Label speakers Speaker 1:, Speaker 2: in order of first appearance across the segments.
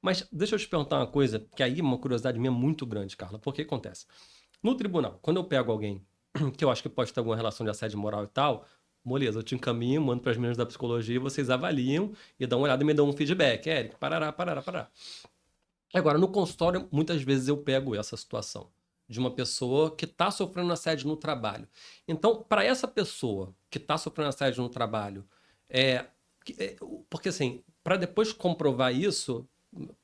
Speaker 1: Mas deixa eu te perguntar uma coisa, que aí é uma curiosidade minha muito grande, Carla. Por que acontece? No tribunal, quando eu pego alguém que eu acho que pode ter alguma relação de assédio moral e tal, beleza, eu te encaminho, mando para as meninas da psicologia, vocês avaliam e dão uma olhada e me dão um feedback. Érico, parará, parará, parará. Agora, no consultório, muitas vezes eu pego essa situação de uma pessoa que está sofrendo assédio no trabalho. Então, para essa pessoa que está sofrendo assédio no trabalho, é, porque assim, para depois comprovar isso,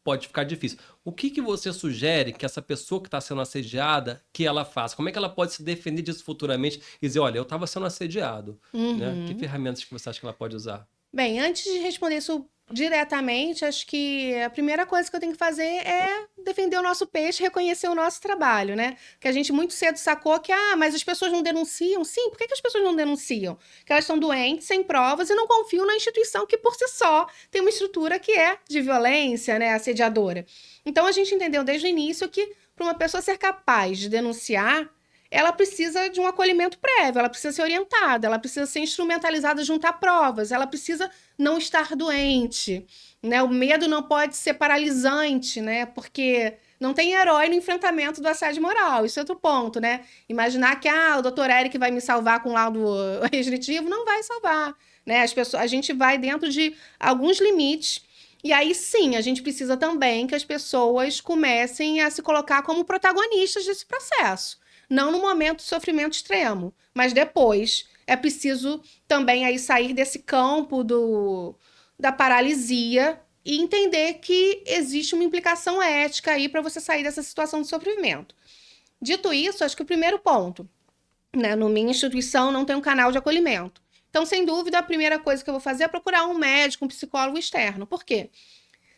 Speaker 1: pode ficar difícil. O que que você sugere que essa pessoa que está sendo assediada, que ela faça? Como é que ela pode se defender disso futuramente e dizer, olha, eu estava sendo assediado, né? Que
Speaker 2: Uhum.
Speaker 1: ferramentas que você acha que ela pode usar?
Speaker 2: Bem, antes de responder isso diretamente, acho que a primeira coisa que eu tenho que fazer é defender o nosso peixe, reconhecer o nosso trabalho, né? Que a gente muito cedo sacou que, mas as pessoas não denunciam. Sim, por que que as pessoas não denunciam? Porque elas estão doentes, sem provas e não confiam na instituição que, por si só, tem uma estrutura que é de violência, né, assediadora. Então, a gente entendeu desde o início que, para uma pessoa ser capaz de denunciar, ela precisa de um acolhimento prévio, ela precisa ser orientada, ela precisa ser instrumentalizada junto a provas, ela precisa não estar doente, né? O medo não pode ser paralisante, né? Porque não tem herói no enfrentamento do assédio moral. Isso é outro ponto, né? Imaginar que o doutor Eric vai me salvar com laudo restritivo, não vai salvar, né? A gente vai dentro de alguns limites. E aí sim, a gente precisa também que as pessoas comecem a se colocar como protagonistas desse processo. Não no momento de sofrimento extremo, mas depois é preciso também aí sair desse campo da paralisia e entender que existe uma implicação ética aí para você sair dessa situação de sofrimento. Dito isso, acho que o primeiro ponto, né, no minha instituição não tem um canal de acolhimento. Então, sem dúvida, a primeira coisa que eu vou fazer é procurar um médico, um psicólogo externo. Por quê?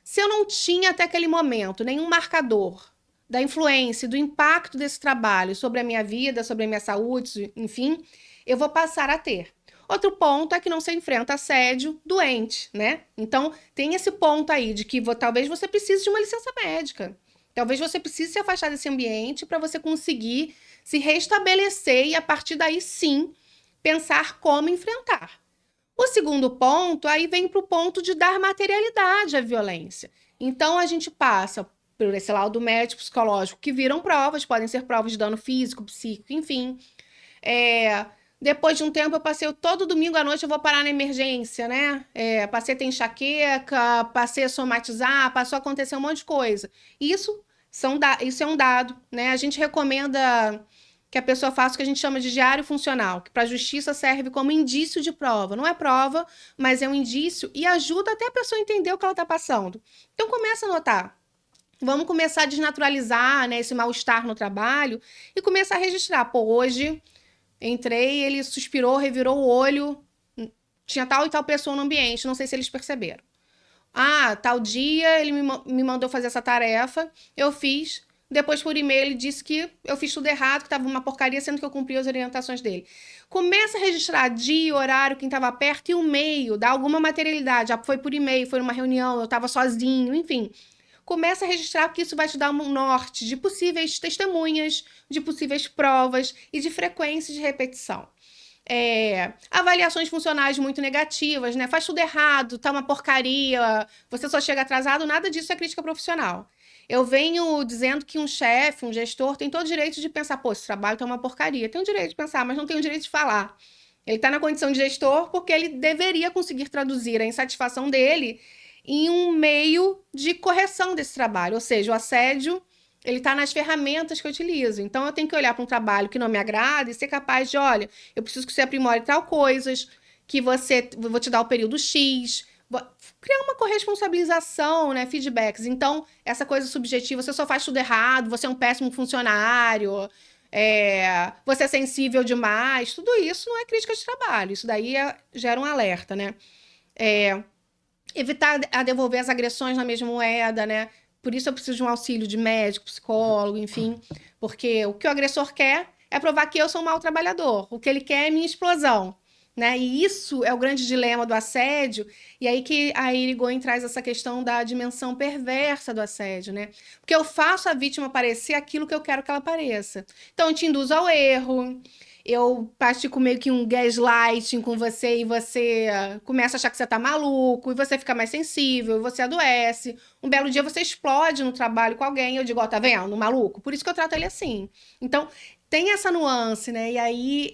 Speaker 2: Se eu não tinha até aquele momento nenhum marcador da influência, do impacto desse trabalho sobre a minha vida, sobre a minha saúde, enfim, eu vou passar a ter. Outro ponto é que não se enfrenta assédio doente, né? Então, tem esse ponto aí de que talvez você precise de uma licença médica. Talvez você precise se afastar desse ambiente para você conseguir se restabelecer e, a partir daí, sim, pensar como enfrentar. O segundo ponto, aí vem para o ponto de dar materialidade à violência. Então, a gente passa por esse laudo médico psicológico, que viram provas, podem ser provas de dano físico, psíquico, enfim. Depois de um tempo, eu passei todo domingo à noite, eu vou parar na emergência, né? Passei a ter enxaqueca, passei a somatizar, passou a acontecer um monte de coisa. Isso é um dado, né? A gente recomenda que a pessoa faça o que a gente chama de diário funcional, que para a justiça serve como indício de prova. Não é prova, mas é um indício e ajuda até a pessoa a entender o que ela está passando. Então, começa a notar. Vamos começar a desnaturalizar, né, esse mal-estar no trabalho e começar a registrar. Pô, hoje entrei, ele suspirou, revirou o olho, tinha tal e tal pessoa no ambiente, não sei se eles perceberam. Tal dia ele me mandou fazer essa tarefa, eu fiz. Depois, por e-mail, ele disse que eu fiz tudo errado, que estava uma porcaria, sendo que eu cumpri as orientações dele. Começa a registrar dia, horário, quem estava perto e o meio, dá alguma materialidade. Já foi por e-mail, foi numa reunião, eu estava sozinho, enfim. Começa a registrar, porque isso vai te dar um norte de possíveis testemunhas, de possíveis provas e de frequência de repetição. Avaliações funcionais muito negativas, né? Faz tudo errado, tá uma porcaria, você só chega atrasado, nada disso é crítica profissional. Eu venho dizendo que um chefe, um gestor, tem todo o direito de pensar, pô, esse trabalho tá uma porcaria. Tem o direito de pensar, mas não tem o direito de falar. Ele tá na condição de gestor porque ele deveria conseguir traduzir a insatisfação dele em um meio de correção desse trabalho. Ou seja, o assédio ele está nas ferramentas que eu utilizo. Então, eu tenho que olhar para um trabalho que não me agrada e ser capaz de, olha, eu preciso que você aprimore tal coisas, que vou te dar o período X, criar uma corresponsabilização, né, feedbacks. Então, essa coisa subjetiva, você só faz tudo errado, você é um péssimo funcionário, você é sensível demais, tudo isso não é crítica de trabalho, isso daí gera um alerta, né? Evitar a devolver as agressões na mesma moeda, né? Por isso eu preciso de um auxílio de médico, psicólogo, enfim. Porque o que o agressor quer é provar que eu sou um mau trabalhador. O que ele quer é minha explosão. Né? E isso é o grande dilema do assédio. E aí que a Irigoyen traz essa questão da dimensão perversa do assédio, né? Porque eu faço a vítima parecer aquilo que eu quero que ela pareça. Então, eu te induzo ao erro, eu pratico meio que um gaslighting com você e você começa a achar que você tá maluco e você fica mais sensível, você adoece. Um belo dia você explode no trabalho com alguém e eu digo, ó, tá vendo, maluco? Por isso que eu trato ele assim. Então, tem essa nuance, né? E aí,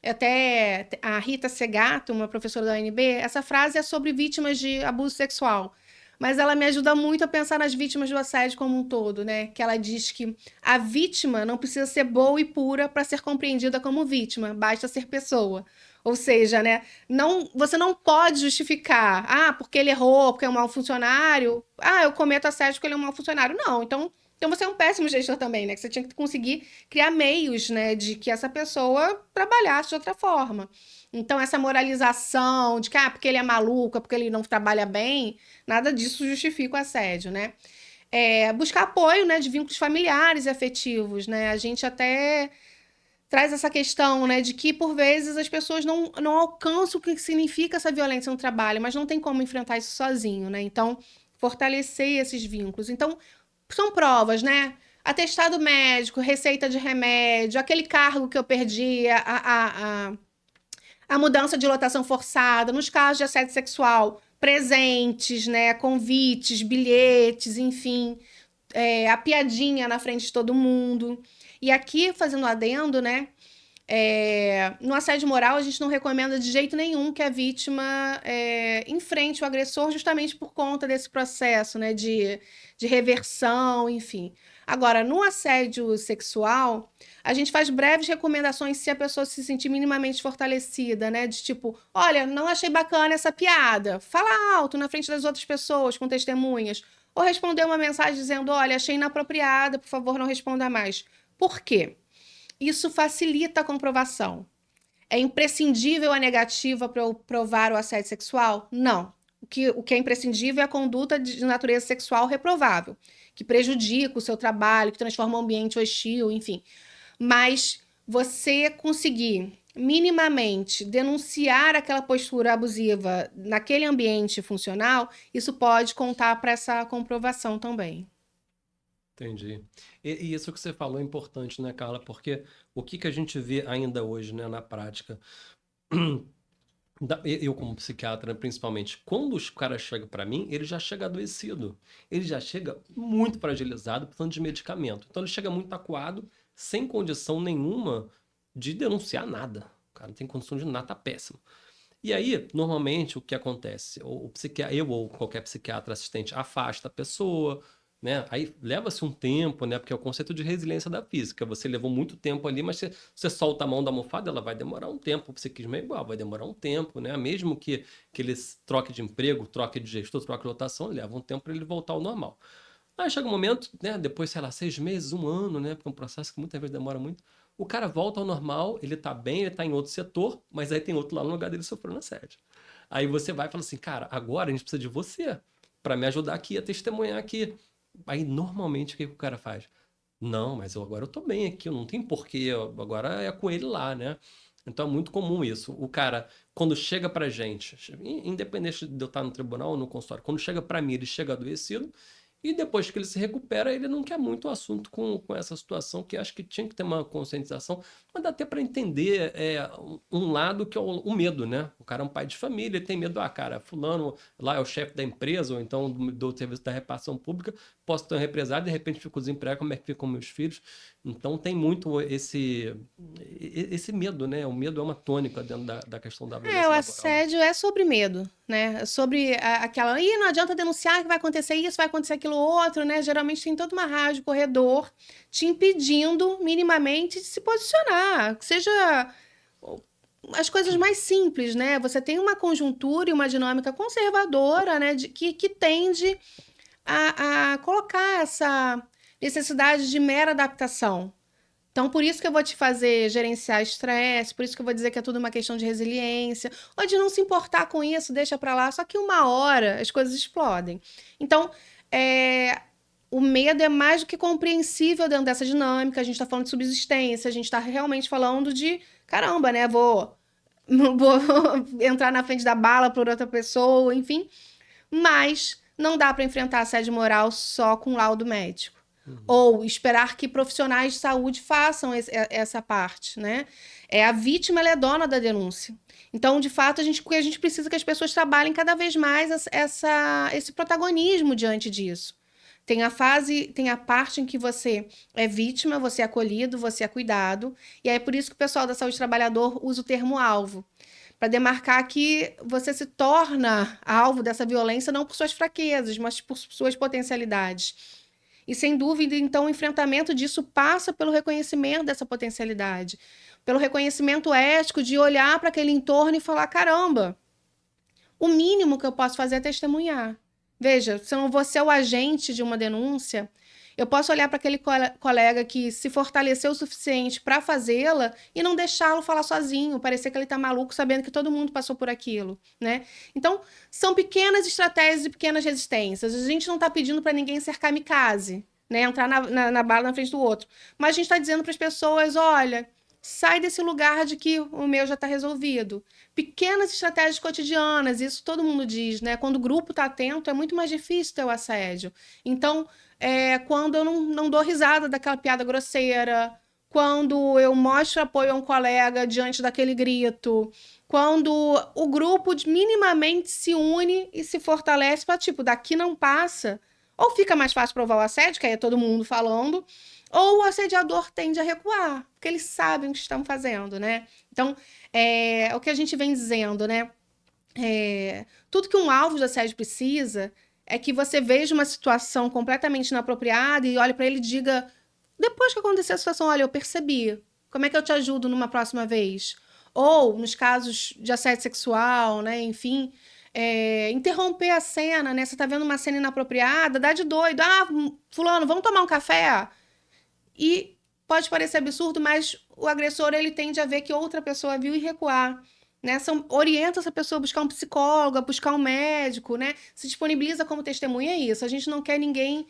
Speaker 2: até a Rita Segato, uma professora da UNB, essa frase é sobre vítimas de abuso sexual. Mas ela me ajuda muito a pensar nas vítimas do assédio como um todo, né? Que ela diz que a vítima não precisa ser boa e pura para ser compreendida como vítima, basta ser pessoa. Ou seja, né? Não, você não pode justificar, porque ele errou, porque é um mau funcionário. Eu cometo assédio porque ele é um mau funcionário. Não, então você é um péssimo gestor também, né? Que você tinha que conseguir criar meios, né, de que essa pessoa trabalhasse de outra forma. Então, essa moralização de que, porque ele é maluco, porque ele não trabalha bem, nada disso justifica o assédio, né? Buscar apoio, né, de vínculos familiares e afetivos, né? A gente até traz essa questão, né, de que, por vezes, as pessoas não alcançam o que significa essa violência no trabalho, mas não tem como enfrentar isso sozinho, né? Então, fortalecer esses vínculos. Então, são provas, né? Atestado médico, receita de remédio, aquele cargo que eu perdi, a mudança de lotação forçada, nos casos de assédio sexual, presentes, né? Convites, bilhetes, enfim, a piadinha na frente de todo mundo. E aqui, fazendo adendo, né? No assédio moral, a gente não recomenda de jeito nenhum que a vítima enfrente o agressor justamente por conta desse processo, né, de reversão, enfim. Agora, no assédio sexual, a gente faz breves recomendações se a pessoa se sentir minimamente fortalecida, né, de tipo, olha, não achei bacana essa piada, fala alto na frente das outras pessoas, com testemunhas, ou responder uma mensagem dizendo, olha, achei inapropriada, por favor, não responda mais. Por quê? Isso facilita a comprovação. É imprescindível a negativa para eu provar o assédio sexual? Não. O que é imprescindível é a conduta de natureza sexual reprovável, que prejudica o seu trabalho, que transforma o ambiente hostil, enfim. Mas você conseguir minimamente denunciar aquela postura abusiva naquele ambiente funcional, isso pode contar para essa comprovação também.
Speaker 1: Entendi. E isso que você falou é importante, né, Carla? Porque o que a gente vê ainda hoje, né, na prática, eu como psiquiatra, né, principalmente, quando os caras chegam para mim, ele já chega adoecido. Ele já chega muito fragilizado, precisando de medicamento. Então ele chega muito acuado, sem condição nenhuma de denunciar nada. O cara não tem condição de nada, tá péssimo. E aí, normalmente, o que acontece? O psiquiatra, eu ou qualquer psiquiatra assistente afasta a pessoa, né? Aí leva-se um tempo, né? Porque é o conceito de resiliência da física. Você levou muito tempo ali, mas você solta a mão da almofada, ela vai demorar um tempo. O psiquismo é igual, vai demorar um tempo, né? Mesmo que ele troque de emprego, troque de gestor, troque de lotação, leva um tempo para ele voltar ao normal. Aí chega um momento, né? Depois, sei lá, 6 meses, um ano, né? Porque é um processo que muitas vezes demora muito. O cara volta ao normal, ele tá bem, ele tá em outro setor, mas aí tem outro lá no lugar dele sofrendo assédio. Aí você vai e fala assim, cara, agora a gente precisa de você para me ajudar aqui a testemunhar aqui. Aí normalmente o que o cara faz? Não, mas agora eu tô bem aqui, eu não tenho porquê, agora é com ele lá, né? Então é muito comum isso. O cara, quando chega pra gente, independente de eu estar no tribunal ou no consultório, quando chega pra mim, ele chega adoecido, e depois que ele se recupera, ele não quer muito o assunto com essa situação, que acho que tinha que ter uma conscientização, mas dá até para entender um lado que é o medo, né? O cara é um pai de família, ele tem medo, cara, fulano lá é o chefe da empresa, ou então do serviço da repartição pública, posso ter um represário, de repente fico desempregado, como é que ficam meus filhos? Então tem muito esse medo, né? O medo é uma tônica dentro da questão da violência
Speaker 2: O
Speaker 1: laboral.
Speaker 2: assédio é sobre medo, né? É sobre aquela. Não adianta denunciar que vai acontecer isso, vai acontecer aquilo outro, né? Geralmente tem toda uma rádio, corredor, te impedindo minimamente de se posicionar. Que seja as coisas mais simples, né? Você tem uma conjuntura e uma dinâmica conservadora, né? Que tende a colocar essa necessidade de mera adaptação. Então, por isso que eu vou te fazer gerenciar estresse, por isso que eu vou dizer que é tudo uma questão de resiliência, ou de não se importar com isso, deixa pra lá, só que uma hora as coisas explodem. Então, o medo é mais do que compreensível dentro dessa dinâmica, a gente tá falando de subsistência, a gente tá realmente falando de, caramba, né, vou entrar na frente da bala por outra pessoa, enfim, mas não dá pra enfrentar assédio moral só com laudo médico. ou esperar que profissionais de saúde façam essa parte, né? A vítima, ela é dona da denúncia. Então, de fato, o que a gente precisa é que as pessoas trabalhem cada vez mais esse protagonismo diante disso. Tem a parte em que você é vítima, você é acolhido, você é cuidado, e é por isso que o pessoal da saúde do trabalhador usa o termo alvo, para demarcar que você se torna alvo dessa violência não por suas fraquezas, mas por suas potencialidades. E, sem dúvida, então, o enfrentamento disso passa pelo reconhecimento dessa potencialidade, pelo reconhecimento ético de olhar para aquele entorno e falar, caramba, o mínimo que eu posso fazer é testemunhar. Veja, se eu não vou ser o agente de uma denúncia, eu posso olhar para aquele colega que se fortaleceu o suficiente para fazê-la e não deixá-lo falar sozinho, parecer que ele está maluco sabendo que todo mundo passou por aquilo, né? Então, são pequenas estratégias e pequenas resistências. A gente não está pedindo para ninguém ser kamikaze, né? Entrar na bala na frente do outro. Mas a gente está dizendo para as pessoas, olha, sai desse lugar de que o meu já está resolvido. Pequenas estratégias cotidianas, isso todo mundo diz, né? Quando o grupo está atento, é muito mais difícil ter o assédio. Então, quando eu não dou risada daquela piada grosseira, quando eu mostro apoio a um colega diante daquele grito, quando o grupo minimamente se une e se fortalece para, tipo, daqui não passa, ou fica mais fácil provar o assédio, que aí é todo mundo falando, ou o assediador tende a recuar, porque eles sabem o que estão fazendo, né? Então, é o que a gente vem dizendo, né? Tudo que um alvo de assédio precisa é que você veja uma situação completamente inapropriada e olhe para ele e diga, depois que acontecer a situação, olha, eu percebi, como é que eu te ajudo numa próxima vez? Ou, nos casos de assédio sexual, né? Enfim, interromper a cena, né? Você tá vendo uma cena inapropriada, dá de doido. Ah, fulano, vamos tomar um café? E pode parecer absurdo, mas o agressor, ele tende a ver que outra pessoa viu e recuar, né? Orienta essa pessoa a buscar um psicólogo, a buscar um médico, né? Se disponibiliza como testemunha, é isso. A gente não quer ninguém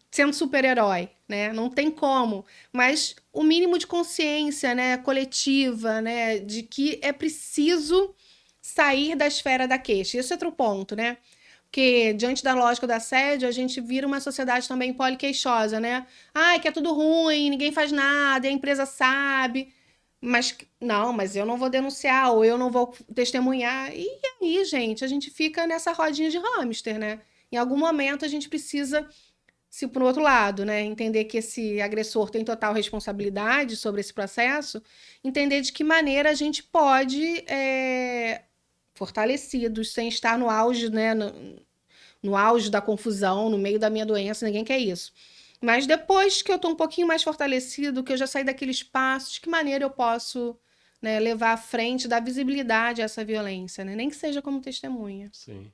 Speaker 2: sendo super-herói, né? Não tem como. Mas o mínimo de consciência, né, coletiva, né, de que é preciso sair da esfera da queixa. Esse é outro ponto, né? Porque, diante da lógica do assédio, a gente vira uma sociedade também poliqueixosa, né? Ai, que é tudo ruim, ninguém faz nada, a empresa sabe. Mas, não, mas eu não vou denunciar, ou eu não vou testemunhar. E aí, gente, a gente fica nessa rodinha de hamster, né? Em algum momento, a gente precisa, se por outro lado, né, entender que esse agressor tem total responsabilidade sobre esse processo, entender de que maneira a gente pode, fortalecidos, sem estar no auge, né, no auge da confusão, no meio da minha doença, ninguém quer isso. Mas depois que eu estou um pouquinho mais fortalecido, que eu já saí daquele espaço, de que maneira eu posso, né, levar à frente, dar visibilidade a essa violência, né? Nem que seja como testemunha.
Speaker 1: Sim.